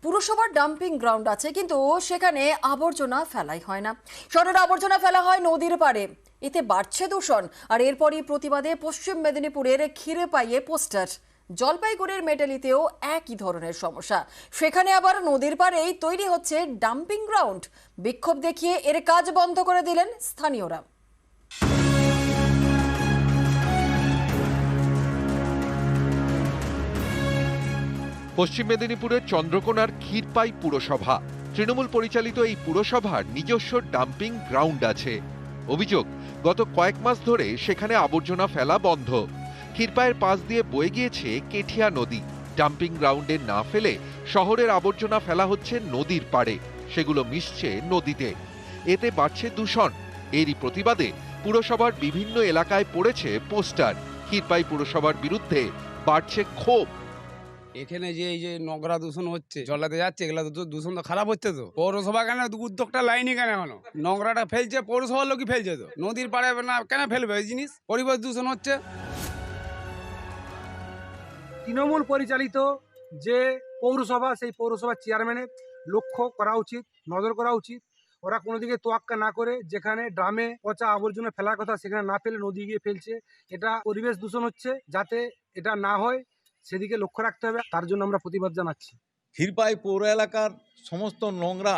পুরসভার dumping ground আছে, কিন্তু সেখানে আবর্জনা ফেলাই হয় না। শহরের আবর্জনা ফেলা হয় নদীর পাড়ে। এতে বাড়ছে দূষণ। আর এরপরই প্রতিবাদে পশ্চিম মেদিনীপুরের ক্ষীরপাইয়ে পোস্টার। জলপাইগুড়ির মেটালিতেও একই ধরনের সমস্যা। সেখানে আবার নদীর পাড়েই তৈরি হচ্ছে ডাম্পিং গ্রাউন্ড। বিক্ষোভ দেখিয়ে এর কাজ বন্ধ করে দিলেন স্থানীয়রা। পশ্চিম মেদিনীপুরের চন্দ্রকোনার ক্ষীরপাই পুরসভা। তৃণমূল পরিচালিত এই পুরসভার নিজস্ব ডাম্পিং গ্রাউন্ড আছে। অভিযোগ, গত কয়েক মাস ধরে সেখানে আবর্জনা ফেলা বন্ধ। ক্ষীরপাইয়ের পাশ দিয়ে বয়ে গিয়েছে কেঠিয়া নদী। ডাম্পিং গ্রাউন্ডে না ফেলে শহরের আবর্জনা ফেলা হচ্ছে নদীর পাড়ে। সেগুলো মিশছে নদীতে। এতে বাড়ছে দূষণ। এরই প্রতিবাদে পুরসভার বিভিন্ন এলাকায় পড়েছে পোস্টার। ক্ষীরপাই পুরসভার বিরুদ্ধে বাড়ছে ক্ষোভ। এখানে যে এই যে নোংরা দূষণ হচ্ছে, জলাতে যাচ্ছে, এগুলো তো দূষণ তো খারাপ হচ্ছে। তো পৌরসভা কেন উদ্যোগটা লাইনি কেন এখনো? নোংরাটা ফেলছে পৌরসভার লোকই ফেলছে, তো নদীর পাড়ে না কেন ফেলবে এই জিনিস? পরিবেশ দূষণ হচ্ছে। তৃণমূল পরিচালিত যে পৌরসভা, সেই পৌরসভার চেয়ারম্যানের লক্ষ্য করা উচিত, নজর করা উচিত। ওরা কোনো দিকে তোয়াক্কা না করে যেখানে ড্রামে পচা আবর্জনা ফেলার কথা সেখানে না ফেলে নদী গিয়ে ফেলছে। এটা পরিবেশ দূষণ হচ্ছে। যাতে এটা না হয় সেদিকে লক্ষ্য রাখতে হবে। তার জন্য আমরা প্রতিবাদ জানাচ্ছি। ক্ষীরপাই পৌর এলাকার সমস্ত নোংরা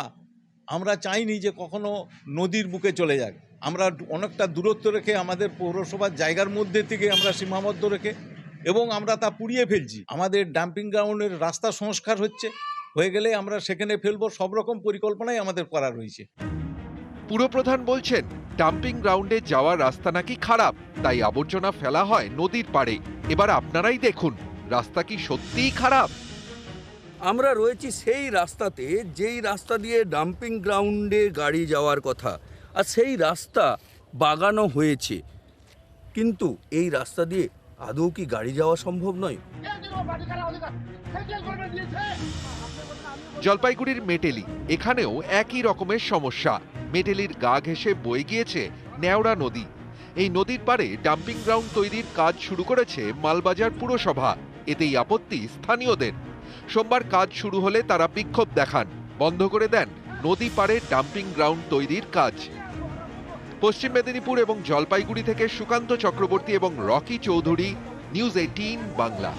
আমরা চাইনি যে কখনো নদীর বুকে চলে যাক। আমরা অনেকটা দূরত্ব রেখে আমাদের পৌরসভার জায়গার মধ্যে থেকে আমরা সীমাবদ্ধ রেখে এবং আমরা তা পুড়িয়ে ফেলছি। আমাদের ডাম্পিং গ্রাউন্ডের রাস্তা সংস্কার হয়ে গেলে আমরা সেখানে ফেলবো। সব রকম পরিকল্পনাই আমাদের করা রয়েছে। পুরপ্রধান বলছেন, ডাম্পিং গ্রাউন্ডে যাওয়ার রাস্তা নাকি খারাপ, তাই আবর্জনা ফেলা হয় নদীর পাড়ে। এবার আপনারাই দেখুন, রাস্তা কি সত্যিই খারাপ? আমরা রয়েছি সেই রাস্তাতে, যেই রাস্তা দিয়ে ডাম্পিং গ্রাউন্ডে গাড়ি যাওয়ার কথা। আর সেই রাস্তা বাগানো হয়েছে, কিন্তু এই রাস্তা দিয়ে আদৌ কি গাড়ি যাওয়া সম্ভব নয়? জলপাইগুড়ির মেটেলি, এখানেও একই রকমের সমস্যা। মেটেলির গা ঘেঁষে বয়ে গিয়েছে নেওড়া নদী। এই নদীর পাড়ে ডাম্পিং গ্রাউন্ড তৈরির কাজ শুরু করেছে মালবাজার পুরসভা। এতেই আপত্তি স্থানীয়দের। সোমবার কাজ শুরু হলে তারা বিক্ষোভ দেখান, বন্ধ করে দেন নদী পাড়ে ডাম্পিং গ্রাউন্ড তৈরির কাজ। পশ্চিম মেদিনীপুর এবং জলপাইগুড়ি থেকে সুকান্ত চক্রবর্তী এবং রকি চৌধুরী, নিউজ 18 বাংলা।